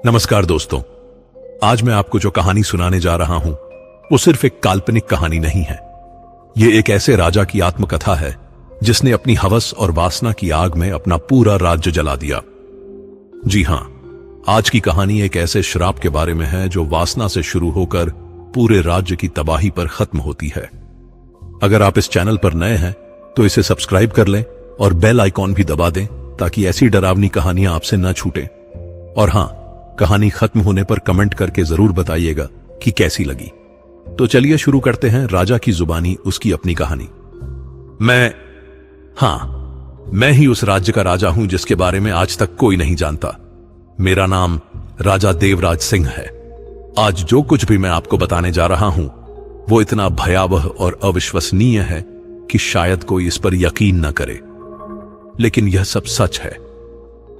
नमस्कार दोस्तों, आज मैं आपको जो कहानी सुनाने जा रहा हूं वो सिर्फ एक काल्पनिक कहानी नहीं है। ये एक ऐसे राजा की आत्मकथा है जिसने अपनी हवस और वासना की आग में अपना पूरा राज्य जला दिया। जी हां, आज की कहानी एक ऐसे श्राप के बारे में है जो वासना से शुरू होकर पूरे राज्य की तबाही पर खत्म होती है। अगर आप इस चैनल पर नए हैं तो इसे सब्सक्राइब कर लें और बेल आइकॉन भी दबा दें ताकि ऐसी डरावनी कहानियां आपसे न छूटें। और हां, कहानी खत्म होने पर कमेंट करके जरूर बताइएगा कि कैसी लगी। तो चलिए शुरू करते हैं राजा की जुबानी उसकी अपनी कहानी। मैं ही उस राज्य का राजा हूं जिसके बारे में आज तक कोई नहीं जानता। मेरा नाम राजा देवराज सिंह है। आज जो कुछ भी मैं आपको बताने जा रहा हूं वो इतना भयावह और अविश्वसनीय है कि शायद कोई इस पर यकीन न करे, लेकिन यह सब सच है।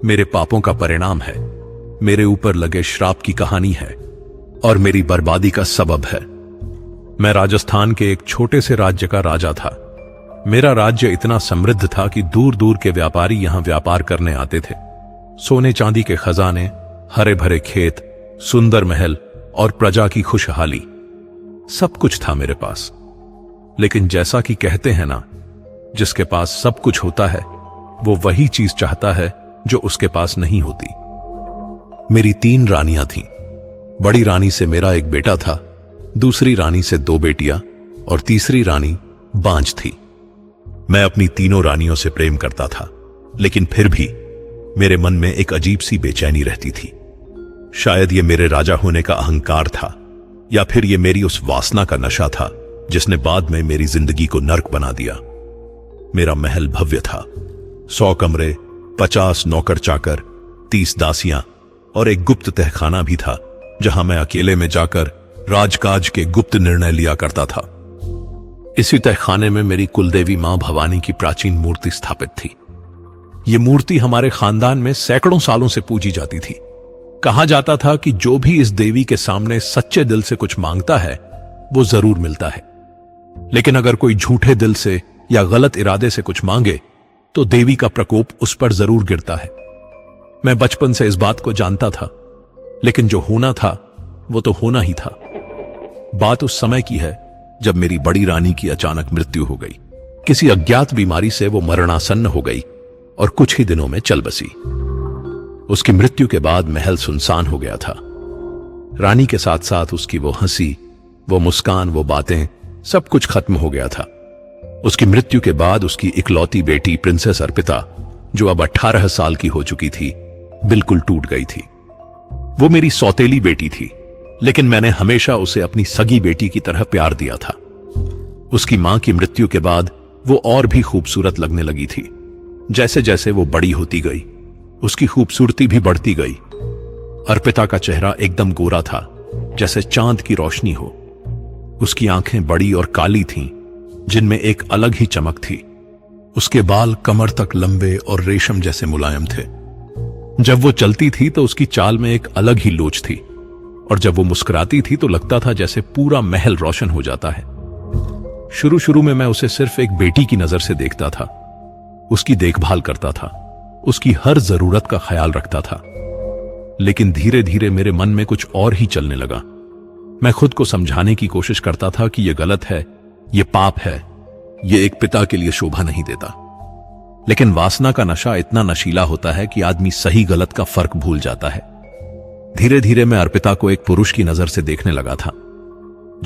मेरे पापों का परिणाम है, मेरे ऊपर लगे श्राप की कहानी है और मेरी बर्बादी का सबब है। मैं राजस्थान के एक छोटे से राज्य का राजा था। मेरा राज्य इतना समृद्ध था कि दूर दूर के व्यापारी यहां व्यापार करने आते थे। सोने चांदी के खजाने, हरे भरे खेत, सुंदर महल और प्रजा की खुशहाली, सब कुछ था मेरे पास। लेकिन जैसा कि कहते हैं ना, जिसके पास सब कुछ होता है वो वही चीज चाहता है जो उसके पास नहीं होती। मेरी 3 रानियां थीं। बड़ी रानी से मेरा एक बेटा था, दूसरी रानी से 2 बेटियां और तीसरी रानी बांझ थी। मैं अपनी तीनों रानियों से प्रेम करता था, लेकिन फिर भी मेरे मन में एक अजीब सी बेचैनी रहती थी। शायद ये मेरे राजा होने का अहंकार था, या फिर ये मेरी उस वासना का नशा था जिसने बाद में मेरी जिंदगी को नर्क बना दिया। मेरा महल भव्य था, 100 कमरे, 50 नौकर चाकर, 30 दासियां और एक गुप्त तहखाना भी था जहां मैं अकेले में जाकर राजकाज के गुप्त निर्णय लिया करता था। इसी तहखाने में मेरी कुलदेवी मां भवानी की प्राचीन मूर्ति स्थापित थी। यह मूर्ति हमारे खानदान में सैकड़ों सालों से पूजी जाती थी। कहा जाता था कि जो भी इस देवी के सामने सच्चे दिल से कुछ मांगता है वो जरूर मिलता है, लेकिन अगर कोई झूठे दिल से या गलत इरादे से कुछ मांगे तो देवी का प्रकोप उस पर जरूर गिरता है। मैं बचपन से इस बात को जानता था, लेकिन जो होना था वो तो होना ही था। बात उस समय की है जब मेरी बड़ी रानी की अचानक मृत्यु हो गई। किसी अज्ञात बीमारी से वो मरणासन्न हो गई और कुछ ही दिनों में चल बसी। उसकी मृत्यु के बाद महल सुनसान हो गया था। रानी के साथ साथ उसकी वो हंसी, वो मुस्कान, वो बातें, सब कुछ खत्म हो गया था। उसकी मृत्यु के बाद उसकी इकलौती बेटी प्रिंसेस अर्पिता, जो अब 18 साल की हो चुकी थी, बिल्कुल टूट गई थी। वो मेरी सौतेली बेटी थी, लेकिन मैंने हमेशा उसे अपनी सगी बेटी की तरह प्यार दिया था। उसकी मां की मृत्यु के बाद वो और भी खूबसूरत लगने लगी थी। जैसे जैसे वो बड़ी होती गई, उसकी खूबसूरती भी बढ़ती गई। अर्पिता का चेहरा एकदम गोरा था, जैसे चांद की रोशनी हो। उसकी आंखें बड़ी और काली थीं, जिनमें एक अलग ही चमक थी। उसके बाल कमर तक लंबे और रेशम जैसे मुलायम थे। जब वो चलती थी तो उसकी चाल में एक अलग ही लोच थी, और जब वो मुस्कुराती थी तो लगता था जैसे पूरा महल रोशन हो जाता है। शुरू शुरू में मैं उसे सिर्फ एक बेटी की नजर से देखता था। उसकी देखभाल करता था, उसकी हर जरूरत का ख्याल रखता था। लेकिन धीरे धीरे मेरे मन में कुछ और ही चलने लगा। मैं खुद को समझाने की कोशिश करता था कि यह गलत है, यह पाप है, यह एक पिता के लिए शोभा नहीं देता। लेकिन वासना का नशा इतना नशीला होता है कि आदमी सही गलत का फर्क भूल जाता है। धीरे धीरे मैं अर्पिता को एक पुरुष की नजर से देखने लगा था।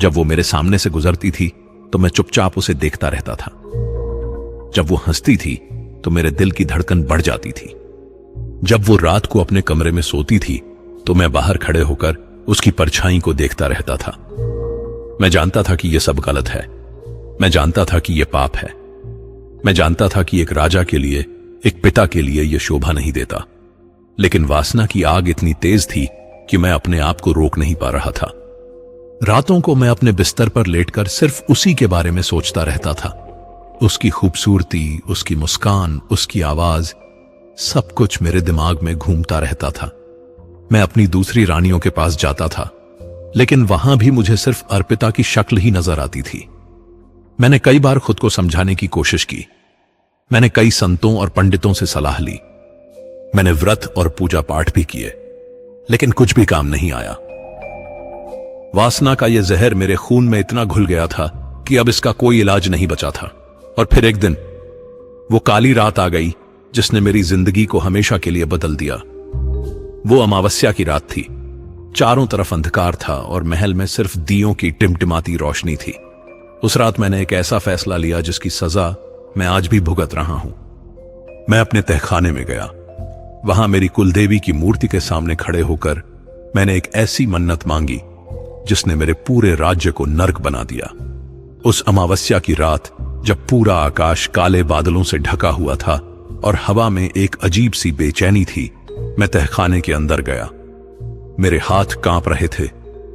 जब वो मेरे सामने से गुजरती थी तो मैं चुपचाप उसे देखता रहता था। जब वो हंसती थी तो मेरे दिल की धड़कन बढ़ जाती थी। जब वो रात को अपने कमरे में सोती थी तो मैं बाहर खड़े होकर उसकी परछाई को देखता रहता था। मैं जानता था कि यह सब गलत है। मैं जानता था कि यह पाप है। मैं जानता था कि एक राजा के लिए, एक पिता के लिए यह शोभा नहीं देता। लेकिन वासना की आग इतनी तेज थी कि मैं अपने आप को रोक नहीं पा रहा था। रातों को मैं अपने बिस्तर पर लेटकर सिर्फ उसी के बारे में सोचता रहता था। उसकी खूबसूरती, उसकी मुस्कान, उसकी आवाज, सब कुछ मेरे दिमाग में घूमता रहता था। मैं अपनी दूसरी रानियों के पास जाता था, लेकिन वहां भी मुझे सिर्फ अर्पिता की शक्ल ही नजर आती थी। मैंने कई बार खुद को समझाने की कोशिश की। मैंने कई संतों और पंडितों से सलाह ली। मैंने व्रत और पूजा पाठ भी किए, लेकिन कुछ भी काम नहीं आया। वासना का यह जहर मेरे खून में इतना घुल गया था कि अब इसका कोई इलाज नहीं बचा था। और फिर एक दिन वो काली रात आ गई जिसने मेरी जिंदगी को हमेशा के लिए बदल दिया। वो अमावस्या की रात थी। चारों तरफ अंधकार था और महल में सिर्फ दियों की टिमटिमाती रोशनी थी। उस रात मैंने एक ऐसा फैसला लिया जिसकी सजा मैं आज भी भुगत रहा हूं। मैं अपने तहखाने में गया। वहां मेरी कुलदेवी की मूर्ति के सामने खड़े होकर मैंने एक ऐसी मन्नत मांगी जिसने मेरे पूरे राज्य को नर्क बना दिया। उस अमावस्या की रात जब पूरा आकाश काले बादलों से ढका हुआ था और हवा में एक अजीब सी बेचैनी थी, मैं तहखाने के अंदर गया। मेरे हाथ कांप रहे थे,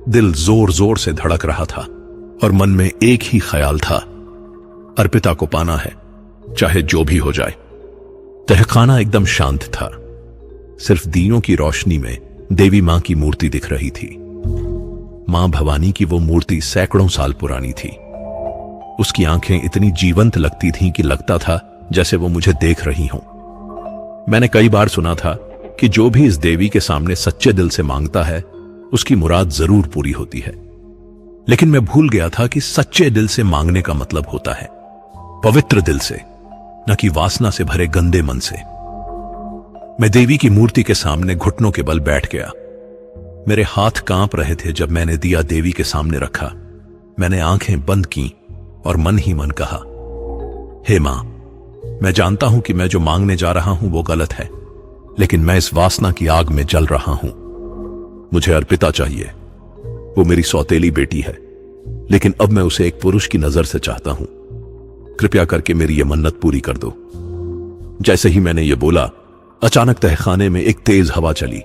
दिल जोर जोर से धड़क रहा था और मन में एक ही ख्याल था, अर्पिता को पाना है, चाहे जो भी हो जाए। तहखाना एकदम शांत था। सिर्फ दियों की रोशनी में देवी मां की मूर्ति दिख रही थी। मां भवानी की वो मूर्ति सैकड़ों साल पुरानी थी। उसकी आंखें इतनी जीवंत लगती थीं कि लगता था जैसे वो मुझे देख रही हों। मैंने कई बार सुना था कि जो भी इस देवी के सामने सच्चे दिल से मांगता है उसकी मुराद जरूर पूरी होती है। लेकिन मैं भूल गया था कि सच्चे दिल से मांगने का मतलब होता है पवित्र दिल से, न कि वासना से भरे गंदे मन से। मैं देवी की मूर्ति के सामने घुटनों के बल बैठ गया। मेरे हाथ कांप रहे थे जब मैंने दिया देवी के सामने रखा। मैंने आंखें बंद की और मन ही मन कहा, हे मां, मैं जानता हूं कि मैं जो मांगने जा रहा हूं वो गलत है, लेकिन मैं इस वासना की आग में जल रहा हूं। मुझे अर्पिता चाहिए। वो मेरी सौतेली बेटी है, लेकिन अब मैं उसे एक पुरुष की नजर से चाहता हूं। कृपया करके मेरी यह मन्नत पूरी कर दो। जैसे ही मैंने ये बोला, अचानक तहखाने में एक तेज हवा चली।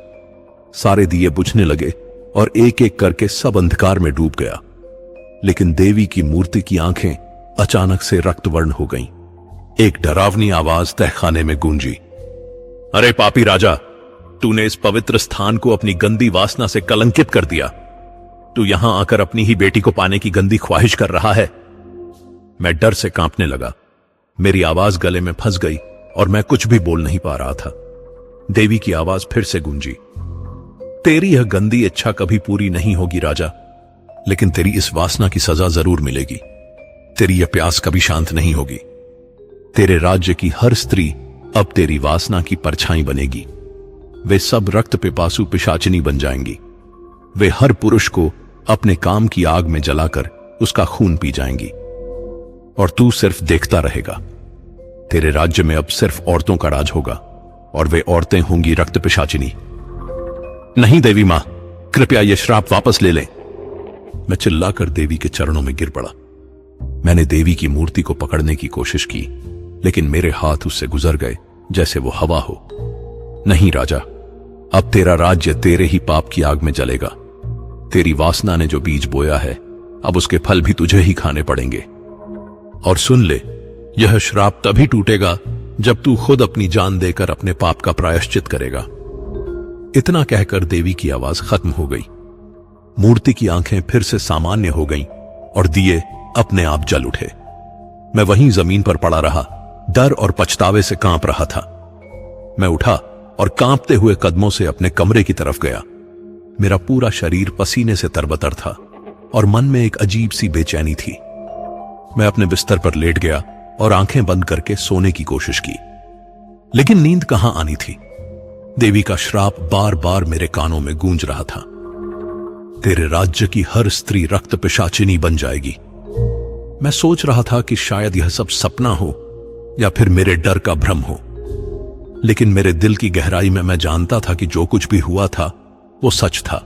सारे दिए बुझने लगे और एक एक करके सब अंधकार में डूब गया। लेकिन देवी की मूर्ति की आंखें अचानक से रक्तवर्ण हो गईं। एक डरावनी आवाज तहखाने में गूंजी, अरे पापी राजा, तूने इस पवित्र स्थान को अपनी गंदी वासना से कलंकित कर दिया। तू यहां आकर अपनी ही बेटी को पाने की गंदी ख्वाहिश कर रहा है। मैं डर से कांपने लगा। मेरी आवाज गले में फंस गई और मैं कुछ भी बोल नहीं पा रहा था। देवी की आवाज फिर से गूंजी, तेरी यह गंदी इच्छा कभी पूरी नहीं होगी राजा, लेकिन तेरी इस वासना की सजा जरूर मिलेगी। तेरी यह प्यास कभी शांत नहीं होगी। तेरे राज्य की हर स्त्री अब तेरी वासना की परछाई बनेगी। वे सब रक्त पिपासु पिशाचिनी बन जाएंगी। वे हर पुरुष को अपने काम की आग में जलाकर उसका खून पी जाएंगी और तू सिर्फ देखता रहेगा। तेरे राज्य में अब सिर्फ औरतों का राज होगा और वे औरतें होंगी रक्त पिशाचिनी। नहीं देवी मां, कृपया यह श्राप वापस ले लें। मैं चिल्लाकर देवी के चरणों में गिर पड़ा। मैंने देवी की मूर्ति को पकड़ने की कोशिश की, लेकिन मेरे हाथ उससे गुजर गए जैसे वो हवा हो। नहीं राजा, अब तेरा राज्य तेरे ही पाप की आग में जलेगा। तेरी वासना ने जो बीज बोया है, अब उसके फल भी तुझे ही खाने पड़ेंगे। और सुन ले, यह श्राप तभी टूटेगा जब तू खुद अपनी जान देकर अपने पाप का प्रायश्चित करेगा। इतना कहकर देवी की आवाज खत्म हो गई। मूर्ति की आंखें फिर से सामान्य हो गईं और दिए अपने आप जल उठे। मैं वहीं जमीन पर पड़ा रहा, डर और पछतावे से कांप रहा था। मैं उठा और कांपते हुए कदमों से अपने कमरे की तरफ गया। मेरा पूरा शरीर पसीने से तरबतर था और मन में एक अजीब सी बेचैनी थी। मैं अपने बिस्तर पर लेट गया और आंखें बंद करके सोने की कोशिश की, लेकिन नींद कहां आनी थी। देवी का श्राप बार बार मेरे कानों में गूंज रहा था, तेरे राज्य की हर स्त्री रक्त पिशाचिनी बन जाएगी। मैं सोच रहा था कि शायद यह सब सपना हो या फिर मेरे डर का भ्रम हो, लेकिन मेरे दिल की गहराई में मैं जानता था कि जो कुछ भी हुआ था वो सच था।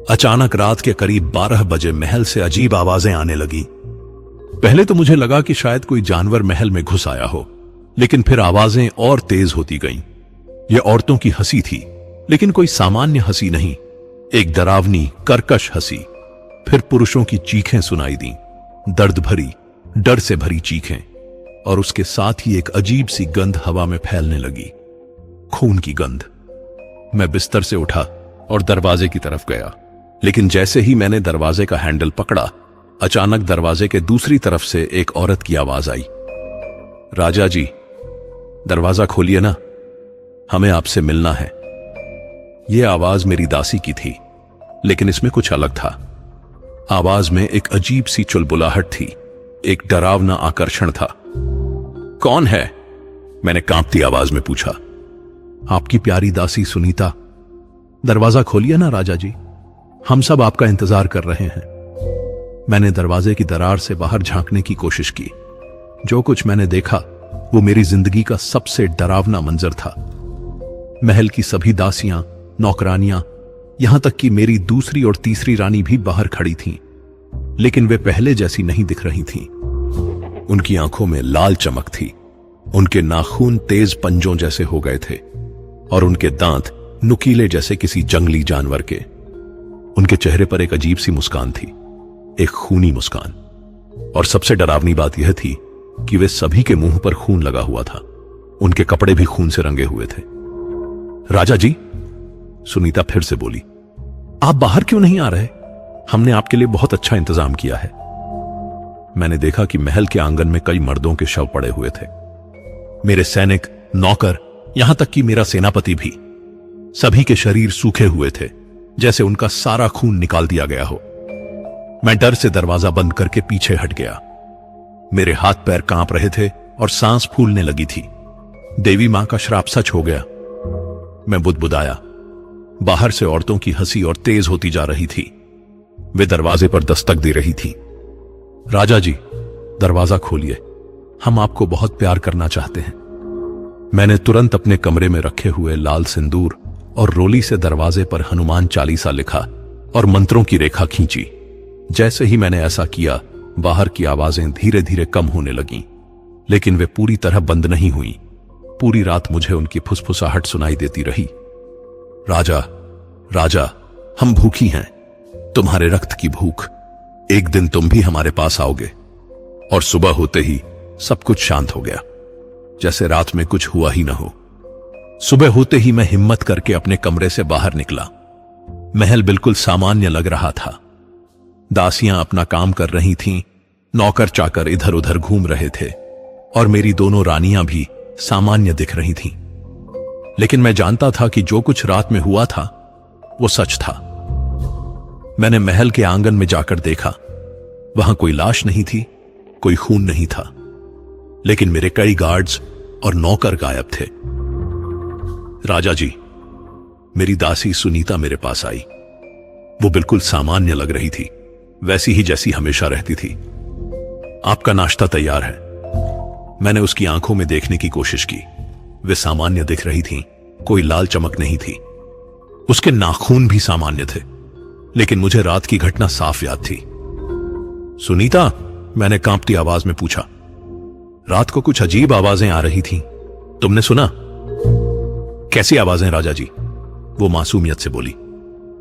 अचानक रात के करीब 12 बजे महल से अजीब आवाजें आने लगी। पहले तो मुझे लगा कि शायद कोई जानवर महल में घुस आया हो, लेकिन फिर आवाजें और तेज होती गईं। यह औरतों की हंसी थी, लेकिन कोई सामान्य हंसी नहीं, एक डरावनी कर्कश हंसी। फिर पुरुषों की चीखें सुनाई दी, दर्द भरी, डर से भरी चीखें, और उसके साथ ही एक अजीब सी गंध हवा में फैलने लगी, खून की गंध। मैं बिस्तर से उठा और दरवाजे की तरफ गया, लेकिन जैसे ही मैंने दरवाजे का हैंडल पकड़ा, अचानक दरवाजे के दूसरी तरफ से एक औरत की आवाज आई, राजा जी, दरवाजा खोलिए ना, हमें आपसे मिलना है। यह आवाज मेरी दासी की थी, लेकिन इसमें कुछ अलग था। आवाज में एक अजीब सी चुलबुलाहट थी, एक डरावना आकर्षण था। कौन है? मैंने कांपती आवाज में पूछा। आपकी प्यारी दासी सुनीता। दरवाजा खोलिए ना राजा जी, हम सब आपका इंतजार कर रहे हैं। मैंने दरवाजे की दरार से बाहर झांकने की कोशिश की। जो कुछ मैंने देखा वो मेरी जिंदगी का सबसे डरावना मंजर था। महल की सभी दासियां, नौकरानियां, यहां तक कि मेरी दूसरी और तीसरी रानी भी बाहर खड़ी थीं, लेकिन वे पहले जैसी नहीं दिख रही थीं। उनकी आंखों में लाल चमक थी, उनके नाखून तेज पंजों जैसे हो गए थे और उनके दांत नुकीले जैसे किसी जंगली जानवर के। उनके चेहरे पर एक अजीब सी मुस्कान थी, एक खूनी मुस्कान। और सबसे डरावनी बात यह थी कि वे सभी के मुंह पर खून लगा हुआ था। उनके कपड़े भी खून से रंगे हुए थे। राजा जी, सुनीता फिर से बोली, आप बाहर क्यों नहीं आ रहे? हमने आपके लिए बहुत अच्छा इंतजाम किया है। मैंने देखा कि महल के आंगन में कई मर्दों के शव पड़े हुए थे। मेरे सैनिक, नौकर, यहां तक कि मेरा सेनापति भी, सभी के शरीर सूखे हुए थे, जैसे उनका सारा खून निकाल दिया गया हो। मैं डर से दरवाजा बंद करके पीछे हट गया। मेरे हाथ पैर कांप रहे थे और सांस फूलने लगी थी। देवी मां का श्राप सच हो गया। मैं बुदबुदाया। बाहर से औरतों की हंसी और तेज होती जा रही थी। वे दरवाजे पर दस्तक दे रही थी। राजा जी, दरवाजा खोलिए, हम आपको बहुत प्यार करना चाहते हैं। मैंने तुरंत अपने कमरे में रखे हुए लाल सिंदूर और रोली से दरवाजे पर हनुमान चालीसा लिखा और मंत्रों की रेखा खींची। जैसे ही मैंने ऐसा किया, बाहर की आवाजें धीरे धीरे कम होने लगीं, लेकिन वे पूरी तरह बंद नहीं हुई। पूरी रात मुझे उनकी फुसफुसाहट सुनाई देती रही। राजा, राजा, हम भूखी हैं, तुम्हारे रक्त की भूख। एक दिन तुम भी हमारे पास आओगे। और सुबह होते ही सब कुछ शांत हो गया, जैसे रात में कुछ हुआ ही ना हो। सुबह होते ही मैं हिम्मत करके अपने कमरे से बाहर निकला। महल बिल्कुल सामान्य लग रहा था। दासियां अपना काम कर रही थीं, नौकर चाकर इधर उधर घूम रहे थे और मेरी दोनों रानियां भी सामान्य दिख रही थीं। लेकिन मैं जानता था कि जो कुछ रात में हुआ था वो सच था। मैंने महल के आंगन में जाकर देखा। वहां कोई लाश नहीं थी, कोई खून नहीं था, लेकिन मेरे कई गार्ड्स और नौकर गायब थे। राजा जी, मेरी दासी सुनीता मेरे पास आई। वो बिल्कुल सामान्य लग रही थी, वैसी ही जैसी हमेशा रहती थी। आपका नाश्ता तैयार है। मैंने उसकी आंखों में देखने की कोशिश की। वे सामान्य दिख रही थीं, कोई लाल चमक नहीं थी। उसके नाखून भी सामान्य थे, लेकिन मुझे रात की घटना साफ याद थी। सुनीता, मैंने कांपती आवाज में पूछा। रात को कुछ अजीब आवाजें आ रही थीं, तुमने सुना? कैसी आवाजें राजा जी? वो मासूमियत से बोली।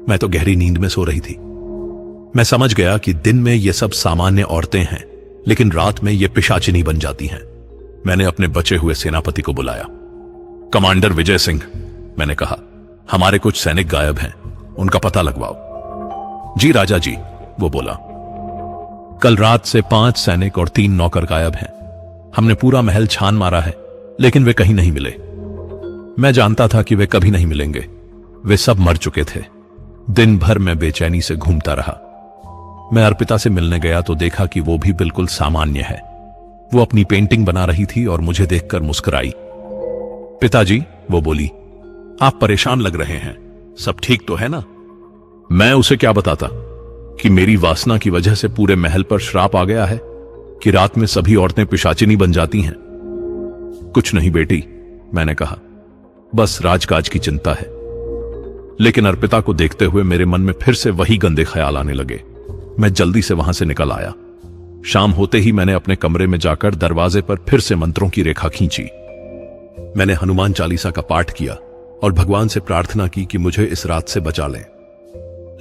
मैं तो गहरी नींद में सो रही थी। मैं समझ गया कि दिन में ये सब सामान्य औरतें हैं, लेकिन रात में ये पिशाचिनी बन जाती हैं। मैंने अपने बचे हुए सेनापति को बुलाया। कमांडर विजय सिंह, मैंने कहा, हमारे कुछ सैनिक गायब हैं, उनका पता लगवाओ। जी राजा जी, वो बोला। कल रात से 5 सैनिक और 3 नौकर गायब हैं। हमने पूरा महल छान मारा है, लेकिन वे कहीं नहीं मिले। मैं जानता था कि वे कभी नहीं मिलेंगे। वे सब मर चुके थे। दिन भर मैं बेचैनी से घूमता रहा। मैं अर्पिता से मिलने गया तो देखा कि वो भी बिल्कुल सामान्य है। वो अपनी पेंटिंग बना रही थी और मुझे देखकर मुस्कुराई। पिताजी, वो बोली, आप परेशान लग रहे हैं, सब ठीक तो है ना? मैं उसे क्या बताता कि मेरी वासना की वजह से पूरे महल पर श्राप आ गया है कि रात में सभी औरतें पिशाचिनी बन जाती हैं। कुछ नहीं बेटी, मैंने कहा, बस राजकाज की चिंता है। लेकिन अर्पिता को देखते हुए मेरे मन में फिर से वही गंदे ख्याल आने लगे। मैं जल्दी से वहां से निकल आया। शाम होते ही मैंने अपने कमरे में जाकर दरवाजे पर फिर से मंत्रों की रेखा खींची। मैंने हनुमान चालीसा का पाठ किया और भगवान से प्रार्थना की कि मुझे इस रात से बचा लें।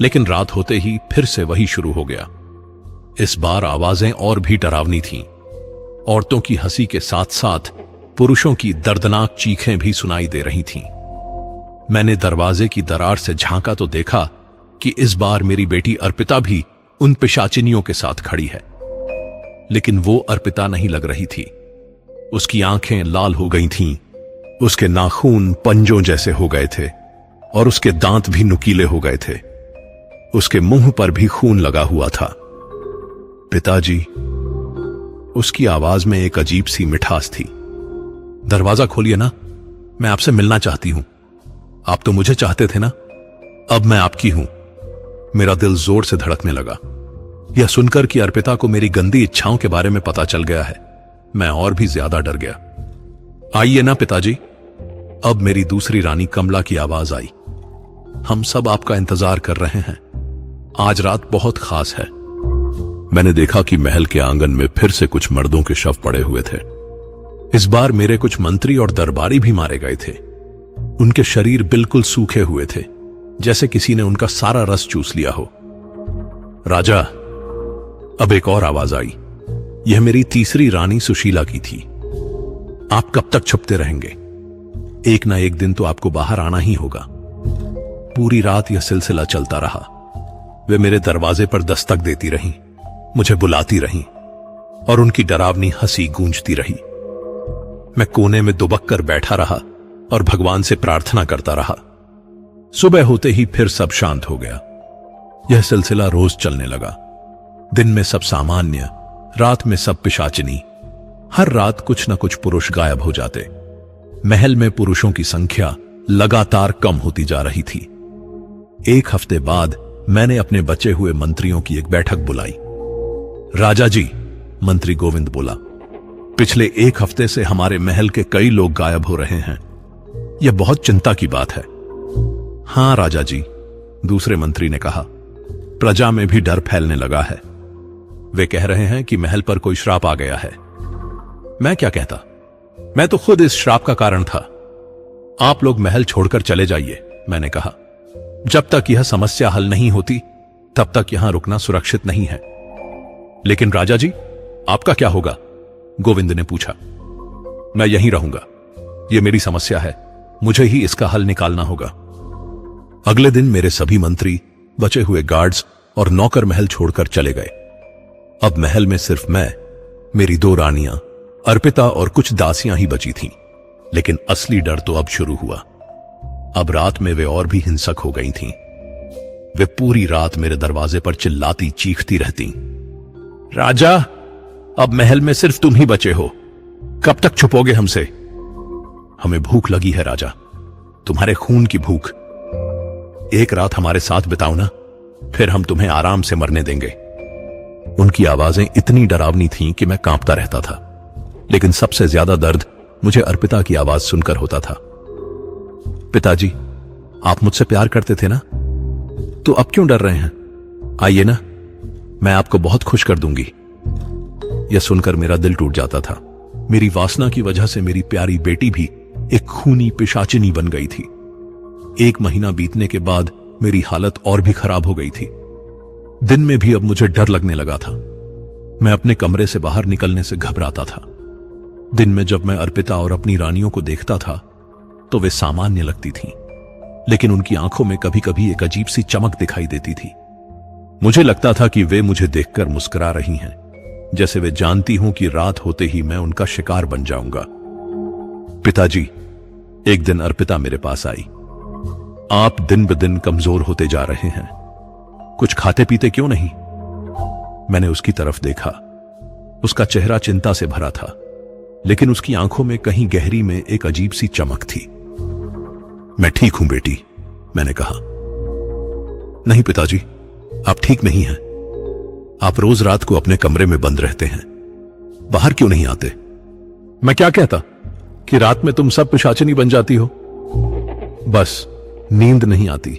लेकिन रात होते ही फिर से वही शुरू हो गया। इस बार आवाजें और भी डरावनी थीं। औरतों की हंसी के साथ साथ पुरुषों की दर्दनाक चीखें भी सुनाई दे रही थीं। मैंने दरवाजे की दरार से झांका तो देखा कि इस बार मेरी बेटी अर्पिता भी उन पिशाचिनियों के साथ खड़ी है। लेकिन वो अर्पिता नहीं लग रही थी। उसकी आंखें लाल हो गई थीं, उसके नाखून पंजों जैसे हो गए थे और उसके दांत भी नुकीले हो गए थे। उसके मुंह पर भी खून लगा हुआ था। पिताजी, उसकी आवाज में एक अजीब सी मिठास थी। दरवाजा खोलिए ना, मैं आपसे मिलना चाहती हूं। आप तो मुझे चाहते थे ना, अब मैं आपकी हूं। मेरा दिल जोर से धड़कने लगा। यह सुनकर कि अर्पिता को मेरी गंदी इच्छाओं के बारे में पता चल गया है, मैं और भी ज्यादा डर गया। आइए ना पिताजी। अब मेरी दूसरी रानी कमला की आवाज आई। हम सब आपका इंतजार कर रहे हैं। आज रात बहुत खास है। मैंने देखा कि महल के आंगन में फिर से कुछ मर्दों के शव पड़े हुए थे। इस बार मेरे कुछ मंत्री और दरबारी भी मारे गए थे। उनके शरीर बिल्कुल सूखे हुए थे, जैसे किसी ने उनका सारा रस चूस लिया हो। राजा, अब एक और आवाज आई। यह मेरी तीसरी रानी सुशीला की थी। आप कब तक छुपते रहेंगे? एक ना एक दिन तो आपको बाहर आना ही होगा। पूरी रात यह सिलसिला चलता रहा। वे मेरे दरवाजे पर दस्तक देती रहीं, मुझे बुलाती रहीं, और उनकी डरावनी हंसी गूंजती रही। मैं कोने में दुबक कर बैठा रहा और भगवान से प्रार्थना करता रहा। सुबह होते ही फिर सब शांत हो गया। यह सिलसिला रोज चलने लगा। दिन में सब सामान्य, रात में सब पिशाचिनी। हर रात कुछ न कुछ पुरुष गायब हो जाते। महल में पुरुषों की संख्या लगातार कम होती जा रही थी। एक हफ्ते बाद मैंने अपने बचे हुए मंत्रियों की एक बैठक बुलाई। राजा जी, मंत्री गोविंद बोला, पिछले एक हफ्ते से हमारे महल के कई लोग गायब हो रहे हैं। यह बहुत चिंता की बात है। हां राजा जी, दूसरे मंत्री ने कहा, प्रजा में भी डर फैलने लगा है। वे कह रहे हैं कि महल पर कोई श्राप आ गया है। मैं क्या कहता, मैं तो खुद इस श्राप का कारण था। आप लोग महल छोड़कर चले जाइए, मैंने कहा। जब तक यह समस्या हल नहीं होती तब तक यहां रुकना सुरक्षित नहीं है। लेकिन राजा जी, आपका क्या होगा? गोविंद ने पूछा। मैं यहीं रहूंगा। यह मेरी समस्या है, मुझे ही इसका हल निकालना होगा। अगले दिन मेरे सभी मंत्री, बचे हुए गार्ड्स और नौकर महल छोड़कर चले गए। अब महल में सिर्फ मैं, मेरी दो रानियां, अर्पिता और कुछ दासियां ही बची थीं। लेकिन असली डर तो अब शुरू हुआ। अब रात में वे और भी हिंसक हो गई थीं। वे पूरी रात मेरे दरवाजे पर चिल्लाती चीखती रहती, राजा, अब महल में सिर्फ तुम ही बचे हो। कब तक छुपोगे हमसे? हमें भूख लगी है राजा, तुम्हारे खून की भूख। एक रात हमारे साथ बिताओ ना, फिर हम तुम्हें आराम से मरने देंगे। उनकी आवाजें इतनी डरावनी थीं कि मैं कांपता रहता था। लेकिन सबसे ज्यादा दर्द मुझे अर्पिता की आवाज सुनकर होता था। पिताजी, आप मुझसे प्यार करते थे ना, तो अब क्यों डर रहे हैं? आइए ना, मैं आपको बहुत खुश कर दूंगी। यह सुनकर मेरा दिल टूट जाता था। मेरी वासना की वजह से मेरी प्यारी बेटी भी एक खूनी पिशाचिनी बन गई थी। एक महीना बीतने के बाद मेरी हालत और भी खराब हो गई थी। दिन में भी अब मुझे डर लगने लगा था। मैं अपने कमरे से बाहर निकलने से घबराता था। दिन में जब मैं अर्पिता और अपनी रानियों को देखता था तो वे सामान्य लगती थीं, लेकिन उनकी आंखों में कभी कभी एक अजीब सी चमक दिखाई देती थी। मुझे लगता था कि वे मुझे देखकर मुस्कुरा रही हैं, जैसे वे जानती हूं कि रात होते ही मैं उनका शिकार बन जाऊंगा। पिताजी, एक दिन अर्पिता मेरे पास आई। आप दिन ब दिन कमजोर होते जा रहे हैं, कुछ खाते पीते क्यों नहीं? मैंने उसकी तरफ देखा। उसका चेहरा चिंता से भरा था, लेकिन उसकी आंखों में कहीं गहरी में एक अजीब सी चमक थी। मैं ठीक हूं बेटी, मैंने कहा। नहीं पिताजी, आप ठीक नहीं हैं। आप रोज रात को अपने कमरे में बंद रहते हैं, बाहर क्यों नहीं आते? मैं क्या कहता कि रात में तुम सब पिशाचिनी बन जाती हो? बस नींद नहीं आती,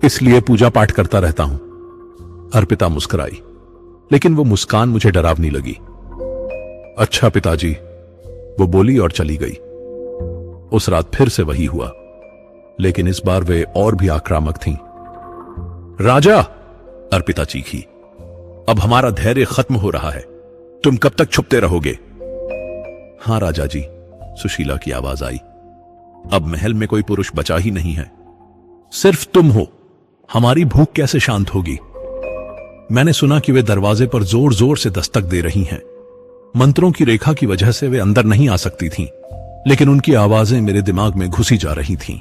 इसलिए पूजा पाठ करता रहता हूं। अर्पिता मुस्कुराई, लेकिन वो मुस्कान मुझे डरावनी लगी। अच्छा पिताजी, वो बोली और चली गई। उस रात फिर से वही हुआ, लेकिन इस बार वे और भी आक्रामक थीं। राजा, अर्पिता चीखी, अब हमारा धैर्य खत्म हो रहा है। तुम कब तक छुपते रहोगे? हां राजा जी, सुशीला की आवाज आई। अब महल में कोई पुरुष बचा ही नहीं है, सिर्फ तुम हो। हमारी भूख कैसे शांत होगी? मैंने सुना कि वे दरवाजे पर जोर जोर से दस्तक दे रही हैं। मंत्रों की रेखा की वजह से वे अंदर नहीं आ सकती थीं, लेकिन उनकी आवाजें मेरे दिमाग में घुसी जा रही थीं।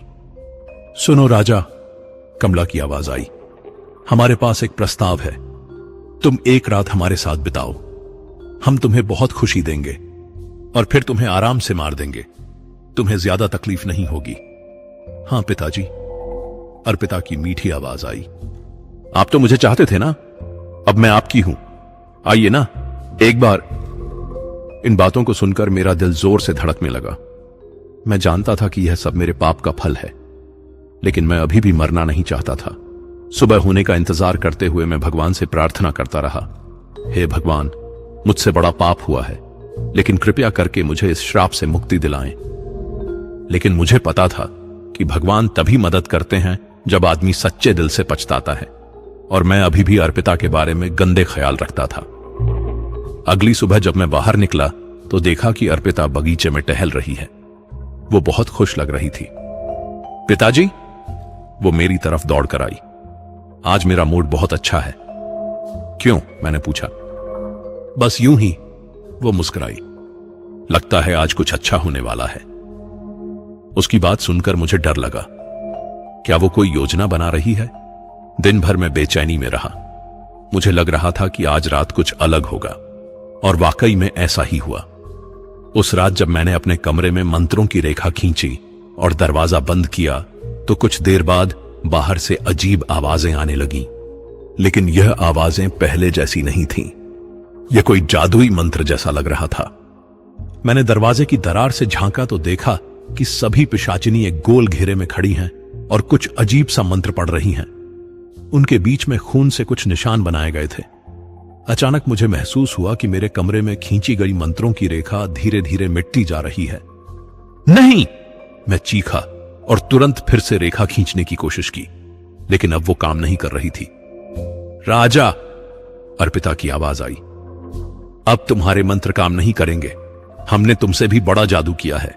सुनो राजा, कमला की आवाज आई। हमारे पास एक प्रस्ताव है। तुम एक रात हमारे साथ बिताओ। हम तुम्हें बहुत खुशी देंगे और फिर तुम्हें आराम से मार देंगे। तुम्हें ज्यादा तकलीफ नहीं होगी। हां पिताजी, अर्पिता की मीठी आवाज आई। आप तो मुझे चाहते थे ना, अब मैं आपकी हूं। आइए ना एक बार। इन बातों को सुनकर मेरा दिल जोर से धड़कने लगा। मैं जानता था कि यह सब मेरे पाप का फल है, लेकिन मैं अभी भी मरना नहीं चाहता था। सुबह होने का इंतजार करते हुए मैं भगवान से प्रार्थना करता रहा, हे भगवान, मुझसे बड़ा पाप हुआ है, लेकिन कृपया करके मुझे इस श्राप से मुक्ति दिलाएं। लेकिन मुझे पता था कि भगवान तभी मदद करते हैं जब आदमी सच्चे दिल से पछताता है, और मैं अभी भी अर्पिता के बारे में गंदे ख्याल रखता था। अगली सुबह जब मैं बाहर निकला तो देखा कि अर्पिता बगीचे में टहल रही है। वो बहुत खुश लग रही थी। पिताजी, वो मेरी तरफ दौड़कर आई। आज मेरा मूड बहुत अच्छा है। क्यों? मैंने पूछा। बस यूं ही, वो मुस्कुराई। लगता है आज कुछ अच्छा होने वाला है। उसकी बात सुनकर मुझे डर लगा। क्या वो कोई योजना बना रही है? दिन भर मैं बेचैनी में रहा। मुझे लग रहा था कि आज रात कुछ अलग होगा, और वाकई में ऐसा ही हुआ। उस रात जब मैंने अपने कमरे में मंत्रों की रेखा खींची और दरवाजा बंद किया तो कुछ देर बाद बाहर से अजीब आवाजें आने लगीं। लेकिन यह आवाजें पहले जैसी नहीं थीं। यह कोई जादुई मंत्र जैसा लग रहा था। मैंने दरवाजे की दरार से झांका तो देखा कि सभी पिशाचिनी एक गोल घेरे में खड़ी हैं और कुछ अजीब सा मंत्र पढ़ रही हैं। उनके बीच में खून से कुछ निशान बनाए गए थे। अचानक मुझे महसूस हुआ कि मेरे कमरे में खींची गई मंत्रों की रेखा धीरे धीरे मिटती जा रही है। नहीं! मैं चीखा और तुरंत फिर से रेखा खींचने की कोशिश की, लेकिन अब वो काम नहीं कर रही थी। राजा, अर्पिता की आवाज आई, अब तुम्हारे मंत्र काम नहीं करेंगे। हमने तुमसे भी बड़ा जादू किया है।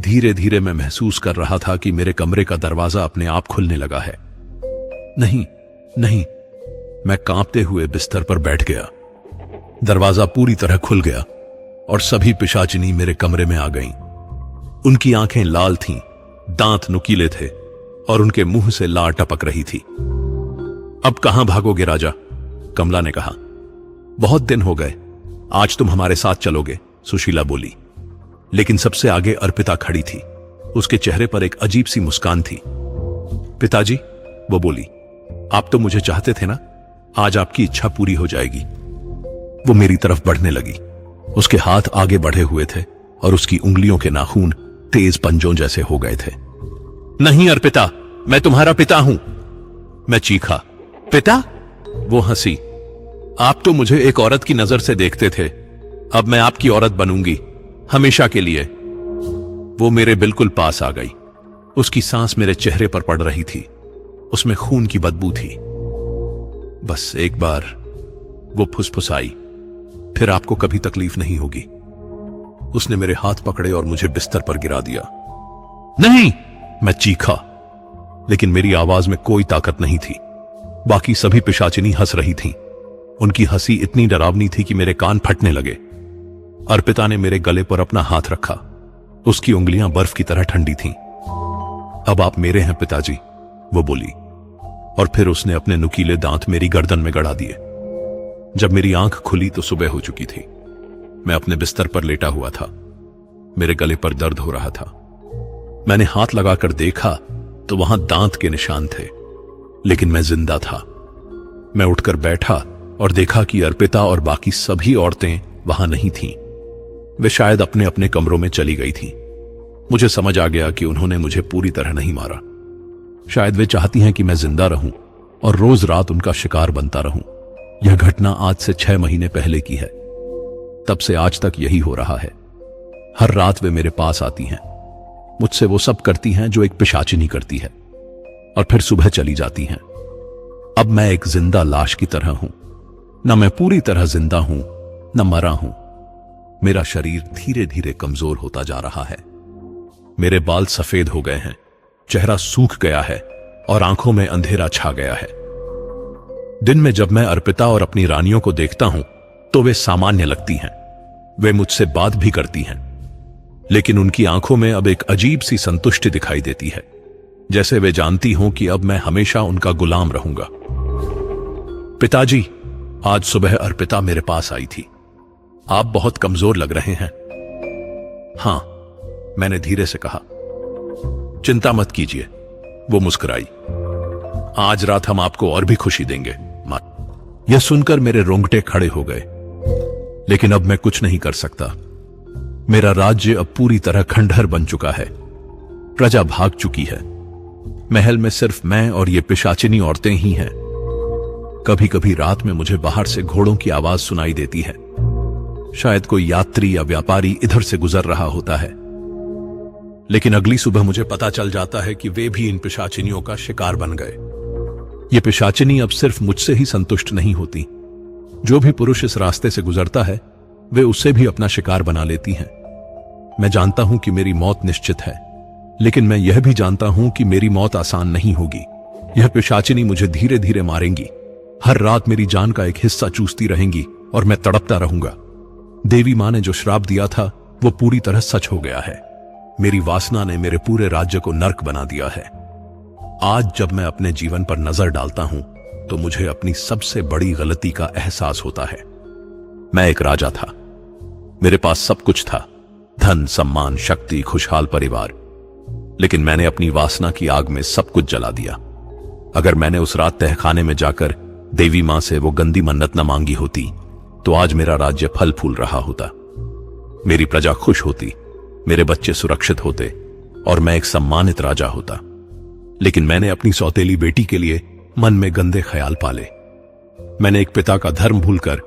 धीरे धीरे मैं महसूस कर रहा था कि मेरे कमरे का दरवाजा अपने आप खुलने लगा है। नहीं, नहीं, मैं कांपते हुए बिस्तर पर बैठ गया। दरवाजा पूरी तरह खुल गया और सभी पिशाचिनी मेरे कमरे में आ गईं। उनकी आंखें लाल थीं, दांत नुकीले थे और उनके मुंह से लार टपक रही थी। अब कहां भागोगे राजा? कमला ने कहा। बहुत दिन हो गए, आज तुम हमारे साथ चलोगे, सुशीला बोली। लेकिन सबसे आगे अर्पिता खड़ी थी। उसके चेहरे पर एक अजीब सी मुस्कान थी। पिताजी, वो बोली, आप तो मुझे चाहते थे ना, आज आपकी इच्छा पूरी हो जाएगी। वो मेरी तरफ बढ़ने लगी। उसके हाथ आगे बढ़े हुए थे और उसकी उंगलियों के नाखून तेज पंजों जैसे हो गए थे। नहीं अर्पिता, मैं तुम्हारा पिता हूं, मैं चीखा। पिता? वो हंसी। आप तो मुझे एक औरत की नजर से देखते थे, अब मैं आपकी औरत बनूंगी, हमेशा के लिए। वो मेरे बिल्कुल पास आ गई। उसकी सांस मेरे चेहरे पर पड़ रही थी। उसमें खून की बदबू थी। बस एक बार, वो फुसफुसाई, फिर आपको कभी तकलीफ नहीं होगी। उसने मेरे हाथ पकड़े और मुझे बिस्तर पर गिरा दिया। नहीं! मैं चीखा, लेकिन मेरी आवाज में कोई ताकत नहीं थी। बाकी सभी पिशाचिनी हंस रही थीं। उनकी हंसी इतनी डरावनी थी कि मेरे कान फटने लगे। अर्पिता ने मेरे गले पर अपना हाथ रखा। उसकी उंगलियां बर्फ की तरह ठंडी थीं। अब आप मेरे हैं पिताजी, वो बोली, और फिर उसने अपने नुकीले दांत मेरी गर्दन में गड़ा दिए। जब मेरी आंख खुली तो सुबह हो चुकी थी। मैं अपने बिस्तर पर लेटा हुआ था। मेरे गले पर दर्द हो रहा था। मैंने हाथ लगाकर देखा तो वहां दांत के निशान थे, लेकिन मैं जिंदा था। मैं उठकर बैठा और देखा कि अर्पिता और बाकी सभी औरतें वहां नहीं थीं। वे शायद अपने अपने कमरों में चली गई थीं। मुझे समझ आ गया कि उन्होंने मुझे पूरी तरह नहीं मारा। शायद वे चाहती हैं कि मैं जिंदा रहूं और रोज रात उनका शिकार बनता रहूं। यह घटना आज से 6 महीने पहले की है। तब से आज तक यही हो रहा है। हर रात वे मेरे पास आती हैं। मुझसे वो सब करती हैं जो एक पिशाचिनी करती है, और फिर सुबह चली जाती हैं। अब मैं एक जिंदा लाश की तरह हूं। न मैं पूरी तरह जिंदा हूं, न मरा हूं। मेरा शरीर धीरे धीरे कमजोर होता जा रहा है। मेरे बाल सफेद हो गए हैं, चेहरा सूख गया है और आंखों में अंधेरा छा गया है। दिन में जब मैं अर्पिता और अपनी रानियों को देखता हूं तो वे सामान्य लगती हैं। वे मुझसे बात भी करती हैं, लेकिन उनकी आंखों में अब एक अजीब सी संतुष्टि दिखाई देती है। जैसे वे जानती हों कि अब मैं हमेशा उनका गुलाम रहूंगा। पिताजी, आज सुबह अर्पिता मेरे पास आई थी। आप बहुत कमजोर लग रहे हैं। हां, मैंने धीरे से कहा। चिंता मत कीजिए, वो मुस्कुराई। आज रात हम आपको और भी खुशी देंगे मां। यह सुनकर मेरे रोंगटे खड़े हो गए। लेकिन अब मैं कुछ नहीं कर सकता। मेरा राज्य अब पूरी तरह खंडहर बन चुका है। प्रजा भाग चुकी है। महल में सिर्फ मैं और ये पिशाचिनी औरतें ही हैं। कभी कभी रात में मुझे बाहर से घोड़ों की आवाज सुनाई देती है। शायद कोई यात्री या व्यापारी इधर से गुजर रहा होता है। लेकिन अगली सुबह मुझे पता चल जाता है कि वे भी इन पिशाचिनियों का शिकार बन गए। ये पिशाचिनी अब सिर्फ मुझसे ही संतुष्ट नहीं होती। जो भी पुरुष इस रास्ते से गुजरता है वे उसे भी अपना शिकार बना लेती हैं। मैं जानता हूं कि मेरी मौत निश्चित है, लेकिन मैं यह भी जानता हूं कि मेरी मौत आसान नहीं होगी। यह पिशाचिनी मुझे धीरे धीरे मारेंगी। हर रात मेरी जान का एक हिस्सा चूसती रहेंगी और मैं तड़पता रहूंगा। देवी मां ने जो श्राप दिया था वो पूरी तरह सच हो गया है। मेरी वासना ने मेरे पूरे राज्य को नर्क बना दिया है। आज जब मैं अपने जीवन पर नजर डालता हूं तो मुझे अपनी सबसे बड़ी गलती का एहसास होता है। मैं एक राजा था। मेरे पास सब कुछ था, धन, सम्मान, शक्ति, खुशहाल परिवार। लेकिन मैंने अपनी वासना की आग में सब कुछ जला दिया। अगर मैंने उस रात तहखाने में जाकर देवी मां से वो गंदी मन्नत न मांगी होती तो आज मेरा राज्य फल फूल रहा होता। मेरी प्रजा खुश होती, मेरे बच्चे सुरक्षित होते और मैं एक सम्मानित राजा होता। लेकिन मैंने अपनी सौतेली बेटी के लिए मन में गंदे ख्याल पाले। मैंने एक पिता का धर्म भूलकर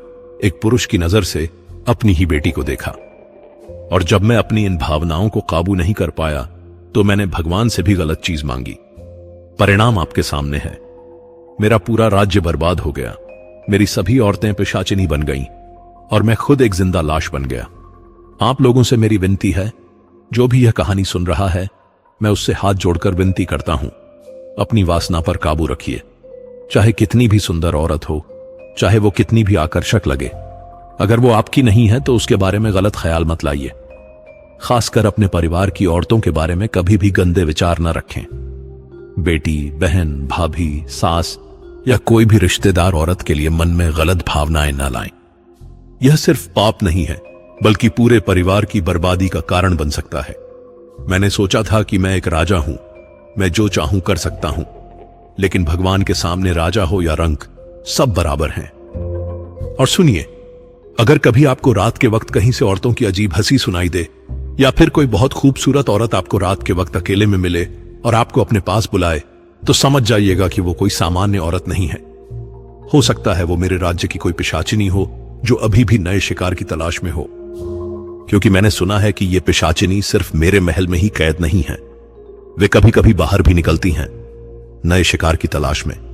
एक पुरुष की नजर से अपनी ही बेटी को देखा। और जब मैं अपनी इन भावनाओं को काबू नहीं कर पाया तो मैंने भगवान से भी गलत चीज मांगी। परिणाम आपके सामने है। मेरा पूरा राज्य बर्बाद हो गया। मेरी सभी औरतें पिशाचिनी बन गईं और मैं खुद एक जिंदा लाश बन गया। आप लोगों से मेरी विनती है, जो भी यह कहानी सुन रहा है, मैं उससे हाथ जोड़कर विनती करता हूं, अपनी वासना पर काबू रखिए। चाहे कितनी भी सुंदर औरत हो, चाहे वो कितनी भी आकर्षक लगे, अगर वो आपकी नहीं है तो उसके बारे में गलत ख्याल मत लाइए। खासकर अपने परिवार की औरतों के बारे में कभी भी गंदे विचार न रखें। बेटी, बहन, भाभी, सास या कोई भी रिश्तेदार औरत के लिए मन में गलत भावनाएं न लाएं। यह सिर्फ पाप नहीं है, बल्कि पूरे परिवार की बर्बादी का कारण बन सकता है। मैंने सोचा था कि मैं एक राजा हूं, मैं जो चाहूं कर सकता हूं, लेकिन भगवान के सामने राजा हो या रंक, सब बराबर हैं। और सुनिए, अगर कभी आपको रात के वक्त कहीं से औरतों की अजीब हंसी सुनाई दे या फिर कोई बहुत खूबसूरत औरत आपको रात के वक्त अकेले में मिले और आपको अपने पास बुलाए, तो समझ जाइएगा कि वो कोई सामान्य औरत नहीं है। हो सकता है वो मेरे राज्य की कोई पिशाचिनी हो जो अभी भी नए शिकार की तलाश में हो। क्योंकि मैंने सुना है कि ये पिशाचिनी सिर्फ मेरे महल में ही कैद नहीं है, वे कभी कभी बाहर भी निकलती हैं नए शिकार की तलाश में।